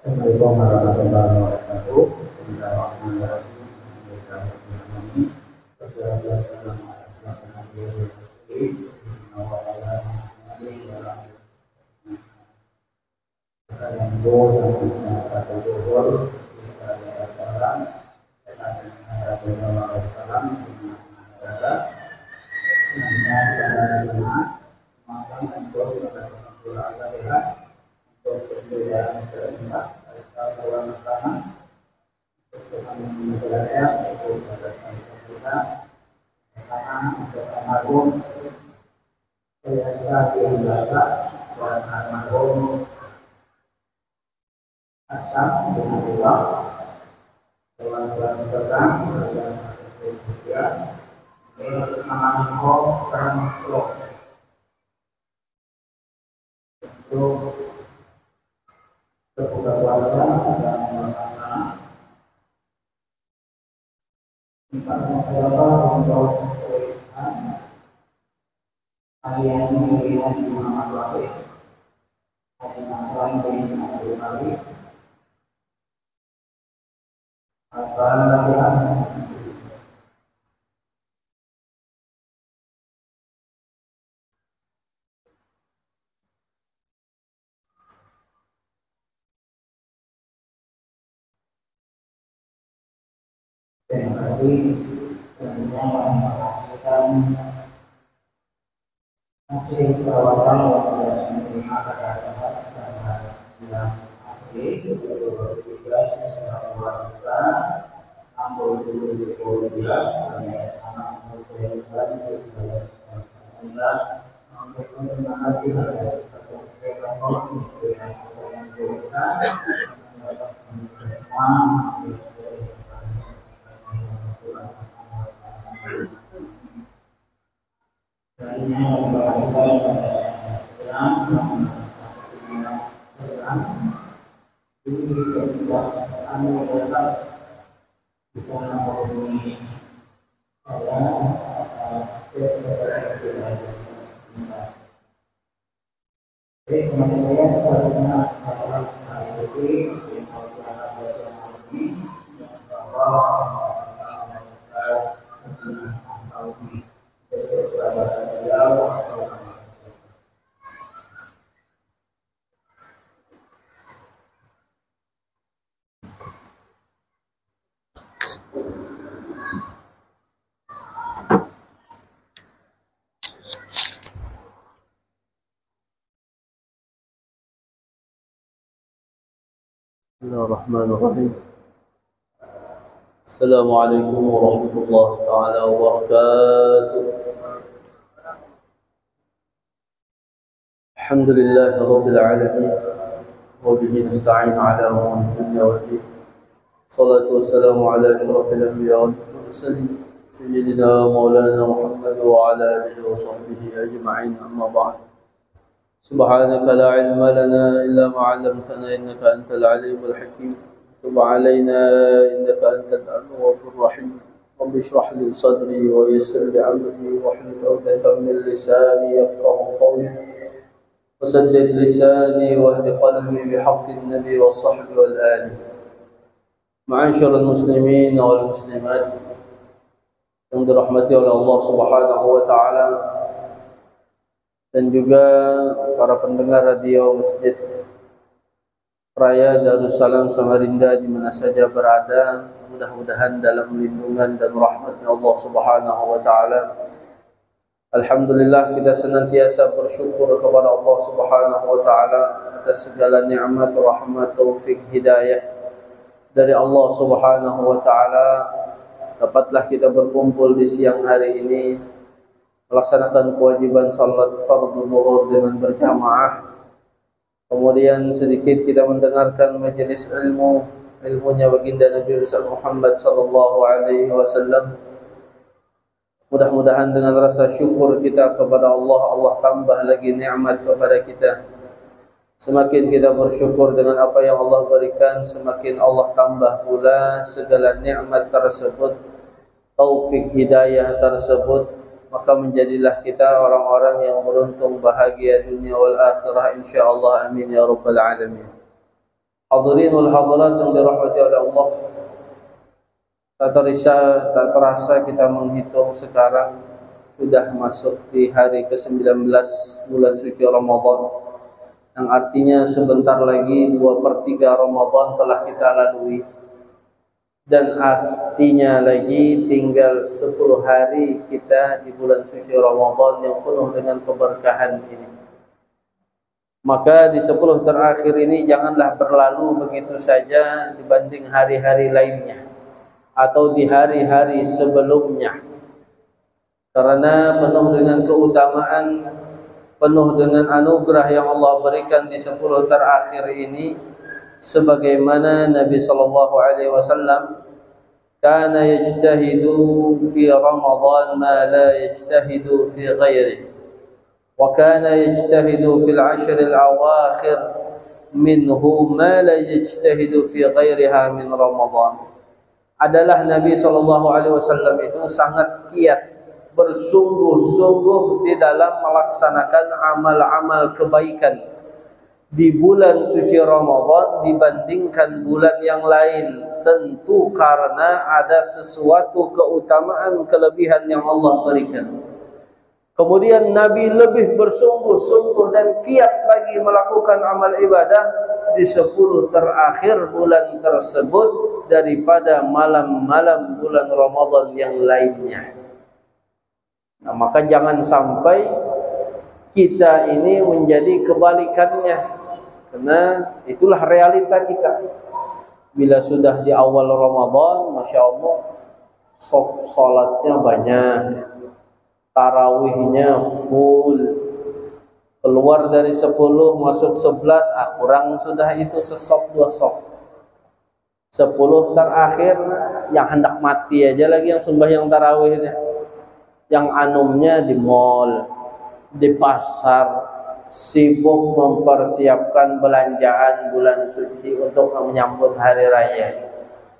Assalamualaikum warahmatullahi wabarakatuh. Terima kasih yang menghasilkan hasil perawatan yang sudah menerima kata-kata dan siang hari 2013 kita ambil dulu di kuliah dan anak muda بسم الله الرحمن الرحيم. السلام عليكم ورحمة الله تعالى وبركاته. الحمد لله رب العالمين وبه نستعين على أمور الدنيا والدين. الصلاة والسلام على أشرف الأنبياء والمرسلين سيدنا مولانا محمد وعلى آله وصحبه أجمعين. أما بعد، سبحانك لا علم لنا إلا ما علمتنا إنك أنت العليم الحكيم. تب علينا إنك أنت التواب الرحيم. رب اشرح لي صدري ويسر لي أمري واحلل عقدة من لساني يفقهوا قولي وسدد لساني واهد قلبي بحق النبي والصحب والآل. معاشر المسلمين والمسلمات yang dirahmati oleh Allah Subhanahu wa taala, dan juga para pendengar radio Masjid Raya Darussalam Samarinda di mana saja berada, mudah-mudahan dalam lindungan dan rahmatnya Allah Subhanahu wa taala. Alhamdulillah, kita senantiasa bersyukur kepada Allah Subhanahu wa taala atas segala nikmat, rahmat, taufik, hidayah dari Allah Subhanahu wa taala. Dapatlah kita berkumpul di siang hari ini melaksanakan kewajiban salat fardhu zuhur dengan berjamaah. Kemudian sedikit kita mendengarkan majelis ilmunya baginda Nabi Muhammad sallallahu alaihi wasallam. Mudah-mudahan dengan rasa syukur kita kepada Allah, Allah tambah lagi nikmat kepada kita. Semakin kita bersyukur dengan apa yang Allah berikan, semakin Allah tambah pula segala nikmat tersebut, taufik hidayah tersebut. Maka menjadilah kita orang-orang yang beruntung, bahagia dunia wal akhirah insyaallah, amin ya rabbal alamin. Hadirin wal hadirat yang dirahmati oleh Allah, tak terasa kita menghitung sekarang sudah masuk di hari ke-19 bulan suci Ramadan, yang artinya sebentar lagi 2/3 Ramadan telah kita lalui. Dan artinya lagi tinggal 10 hari kita di bulan suci Ramadan yang penuh dengan keberkahan ini. Maka di 10 terakhir ini janganlah berlalu begitu saja dibanding hari-hari lainnya atau di hari-hari sebelumnya, karena penuh dengan keutamaan, penuh dengan anugerah yang Allah berikan di 10 terakhir ini. Sebagaimana Nabi sallallahu alaihi wasallam kana yajtahidu fi Ramadan ma la yajtahidu fi ghairihi, wa kana yajtahidu fil 'ashr al-awakhir minhu ma la yajtahidu fi ghairiha min Ramadan. Adalah Nabi sallallahu alaihi wasallam itu sangat giat, bersungguh-sungguh di dalam melaksanakan amal-amal kebaikan di bulan suci Ramadan dibandingkan bulan yang lain, tentu karena ada sesuatu keutamaan, kelebihan yang Allah berikan. Kemudian Nabi lebih bersungguh-sungguh dan giat lagi melakukan amal ibadah di 10 terakhir bulan tersebut daripada malam-malam bulan Ramadan yang lainnya. Nah, maka jangan sampai kita ini menjadi kebalikannya, karena itulah realita kita. Bila sudah di awal Ramadan, Masya Allah, salatnya banyak, tarawihnya full, Keluar dari 10 masuk 11, kurang sudah itu sesop 2 sop. 10 terakhir yang hendak mati aja lagi yang sembahyang tarawihnya. Yang anumnya di mall, di pasar, sibuk mempersiapkan belanjaan bulan suci untuk menyambut hari raya.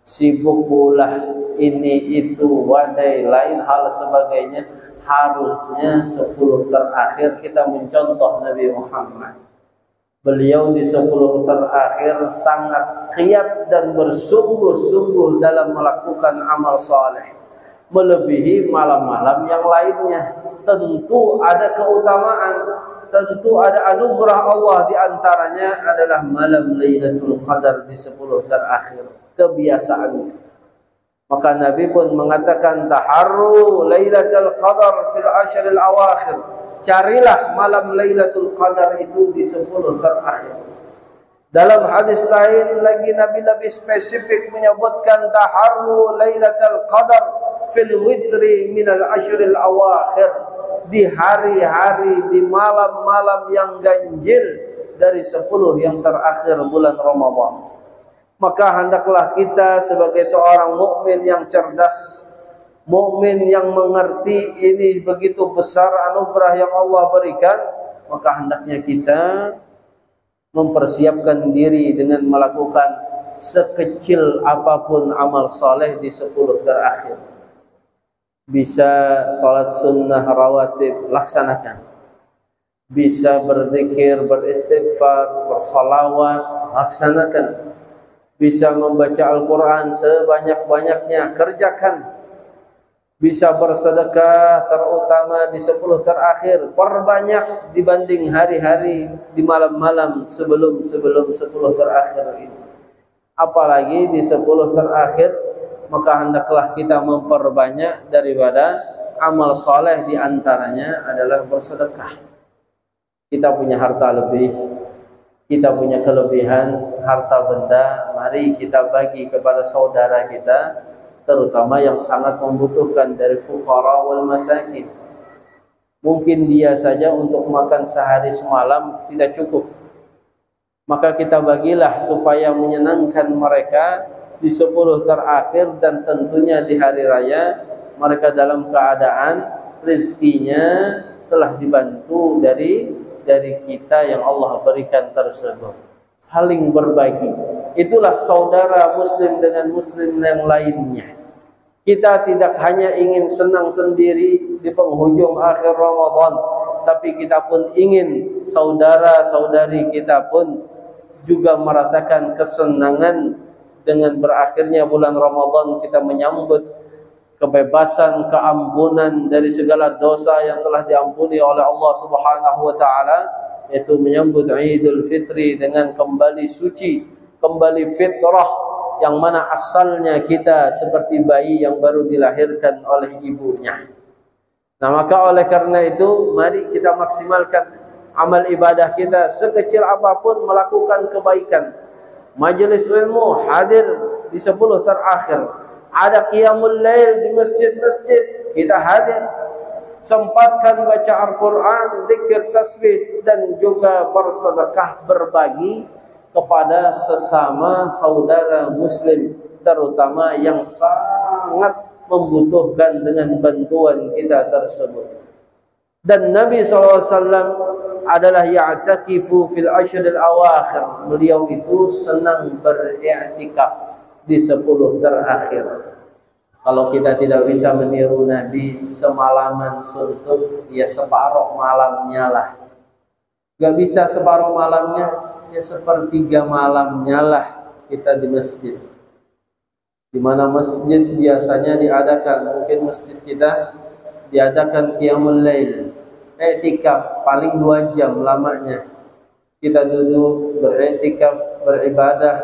Sibuk pula ini itu wadai lain hal sebagainya. Harusnya 10 terakhir kita mencontoh Nabi Muhammad. Beliau di 10 terakhir sangat giat dan bersungguh-sungguh dalam melakukan amal saleh, melebihi malam-malam yang lainnya. Tentu ada keutamaan, tentu ada anugerah Allah, di antaranya adalah malam Lailatul Qadar di 10 terakhir, kebiasaannya. Maka Nabi pun mengatakan taharru Lailatul Qadar fil ashril awakhir. Carilah malam Lailatul Qadar itu di 10 terakhir. Dalam hadis lain lagi Nabi lebih spesifik menyebutkan taharru Lailatul Qadar fil witri minal ashril awakhir. Di hari-hari, di malam-malam yang ganjil dari 10 yang terakhir bulan Ramadan. Maka hendaklah kita sebagai seorang mukmin yang cerdas, mukmin yang mengerti ini begitu besar anugerah yang Allah berikan, maka hendaknya kita mempersiapkan diri dengan melakukan sekecil apapun amal saleh di 10 terakhir. Bisa salat sunnah rawatib, laksanakan. Bisa berzikir, beristighfar, bersalawat, laksanakan. Bisa membaca Al-Quran sebanyak-banyaknya, kerjakan. Bisa bersedekah, terutama di 10 terakhir, perbanyak dibanding hari-hari di malam-malam sebelum 10 terakhir ini. Apalagi di 10 terakhir, maka hendaklah kita memperbanyak daripada amal saleh, di antaranya adalah bersedekah. Kita punya harta lebih, kita punya kelebihan harta benda, mari kita bagi kepada saudara kita, terutama yang sangat membutuhkan dari fuqara wal masakin. Mungkin dia saja untuk makan sehari semalam tidak cukup, maka kita bagilah supaya menyenangkan mereka di 10 terakhir, dan tentunya di hari raya mereka dalam keadaan rezekinya telah dibantu dari kita yang Allah berikan tersebut. Saling berbagi, itulah saudara muslim dengan muslim yang lainnya. Kita tidak hanya ingin senang sendiri di penghujung akhir Ramadan, tapi kita pun ingin saudara-saudari kita pun juga merasakan kesenangan dengan berakhirnya bulan Ramadan. Kita menyambut kebebasan, keampunan dari segala dosa yang telah diampuni oleh Allah Subhanahu wa taala, yaitu menyambut Idul Fitri dengan kembali suci, kembali fitrah, yang mana asalnya kita seperti bayi yang baru dilahirkan oleh ibunya. Nah, maka oleh karena itu mari kita maksimalkan amal ibadah kita, sekecil apapun melakukan kebaikan. Majelis ilmu hadir di 10 terakhir, ada qiyamul lail di masjid-masjid, kita hadir. Sempatkan baca Al-Quran, zikir, tasbih, dan juga bersedekah, berbagi kepada sesama saudara muslim, terutama yang sangat membutuhkan dengan bantuan kita tersebut. Dan Nabi SAW adalah ya'takifu fil ashril awakhir. Beliau itu senang beriktikaf di 10 terakhir. Kalau kita tidak bisa meniru Nabi semalaman suntuk, ya separuh malamnya lah. Gak bisa separuh malamnya, ya sepertiga malamnya lah kita di masjid. Di mana masjid biasanya diadakan, mungkin masjid kita diadakan qiyamul lail, i'tikaf paling 2 jam lamanya. Kita duduk beriktikaf, beribadah.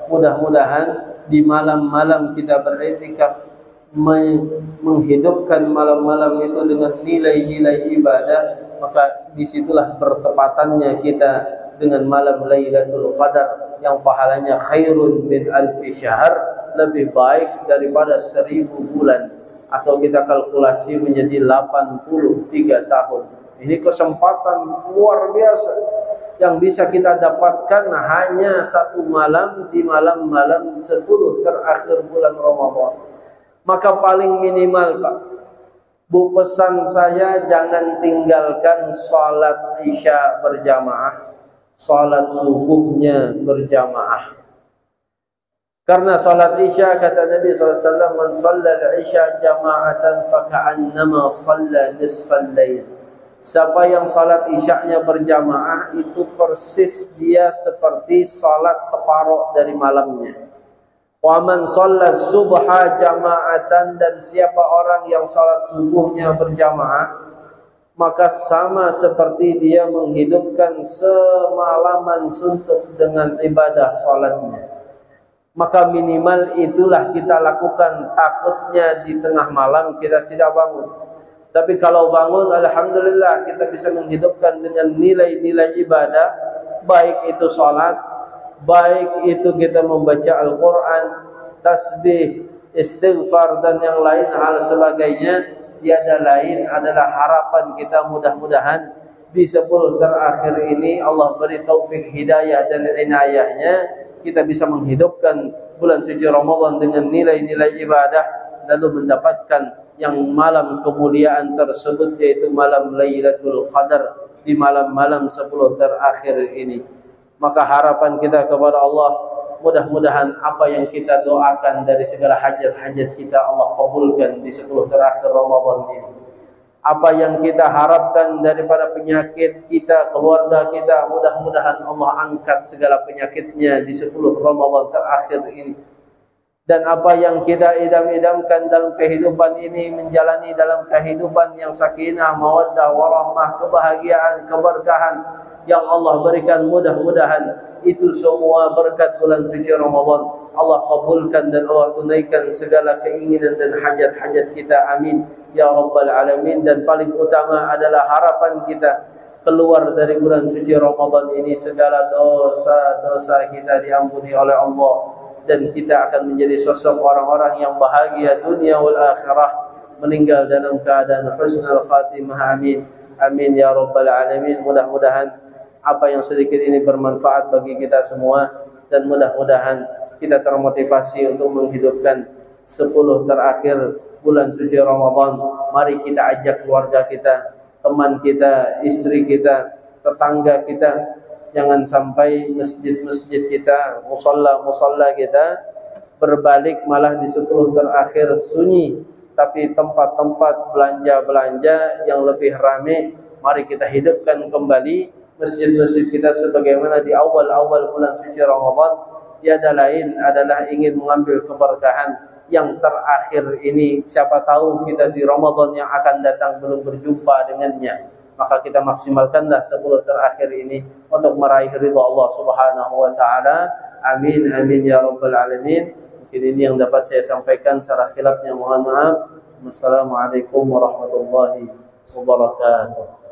Mudah-mudahan di malam-malam kita beriktikaf, menghidupkan malam-malam itu dengan nilai-nilai ibadah, maka disitulah bertepatannya kita dengan malam Lailatul Qadar yang pahalanya khairun min alfi syahr, lebih baik daripada 1000 bulan, atau kita kalkulasi menjadi 83 tahun. Ini kesempatan luar biasa yang bisa kita dapatkan hanya satu malam di malam-malam 10 terakhir bulan Ramadan. Maka paling minimal Pak, Bu, pesan saya jangan tinggalkan salat Isya berjamaah, salat subuhnya berjamaah. Karena salat Isya kata Nabi SAW, man shalla al-Isya jama'atan faka'annama shalla nisfal lail. Siapa yang salat Isya-nya berjamaah itu persis dia seperti salat separuh dari malamnya. Wa man shalla subha jama'atan, dan siapa orang yang salat subuhnya berjamaah maka sama seperti dia menghidupkan semalaman suntuk dengan ibadah salatnya. Maka minimal itulah kita lakukan. Takutnya di tengah malam kita tidak bangun. Tapi kalau bangun, alhamdulillah kita bisa menghidupkan dengan nilai-nilai ibadah, baik itu salat, baik itu kita membaca Al-Quran, tasbih, istighfar dan yang lain hal sebagainya. Tiada lain adalah harapan kita, mudah-mudahan di 10 terakhir ini Allah beri taufik hidayah dan inayahnya, kita bisa menghidupkan bulan suci Ramadan dengan nilai-nilai ibadah, lalu mendapatkan yang malam kemuliaan tersebut, yaitu malam Lailatul Qadar, di malam-malam 10 terakhir ini. Maka harapan kita kepada Allah, mudah-mudahan apa yang kita doakan dari segala hajat-hajat kita Allah kabulkan di 10 terakhir Ramadan ini. Apa yang kita harapkan daripada penyakit kita, keluarga kita, mudah-mudahan Allah angkat segala penyakitnya di 10 Ramadan terakhir ini. Dan apa yang kita idam-idamkan dalam kehidupan ini, menjalani dalam kehidupan yang sakinah, mawaddah, warahmah, kebahagiaan, keberkahan yang Allah berikan, mudah-mudahan itu semua berkat bulan suci Ramadan Allah kabulkan dan Allah tunaikan segala keinginan dan hajat-hajat kita. Amin ya rabbal alamin. Dan paling utama adalah harapan kita keluar dari bulan suci Ramadan ini, segala dosa-dosa kita diampuni oleh Allah, dan kita akan menjadi sosok orang-orang yang bahagia dunia wal akhirah, meninggal dalam keadaan husnul khatimah. Amin amin ya rabbal alamin. Mudah-mudahan apa yang sedikit ini bermanfaat bagi kita semua, dan mudah-mudahan kita termotivasi untuk menghidupkan 10 terakhir bulan suci Ramadan. Mari kita ajak keluarga kita, teman kita, istri kita, tetangga kita. Jangan sampai masjid-masjid kita, musalla-musalla kita berbalik malah di 10 terakhir sunyi, tapi tempat-tempat belanja-belanja yang lebih ramai. Mari kita hidupkan kembali masjid-masjid kita sebagaimana di awal-awal bulan suci Ramadan. Tiada lain adalah ingin mengambil keberkahan yang terakhir ini. Siapa tahu kita di Ramadan yang akan datang belum berjumpa dengannya. Maka kita maksimalkanlah 10 terakhir ini untuk meraih ridha Allah Subhanahu wa taala. Amin amin ya rabbal alamin. Mungkin ini yang dapat saya sampaikan, secara khilafnya mohon maaf. Wassalamualaikum warahmatullahi wabarakatuh.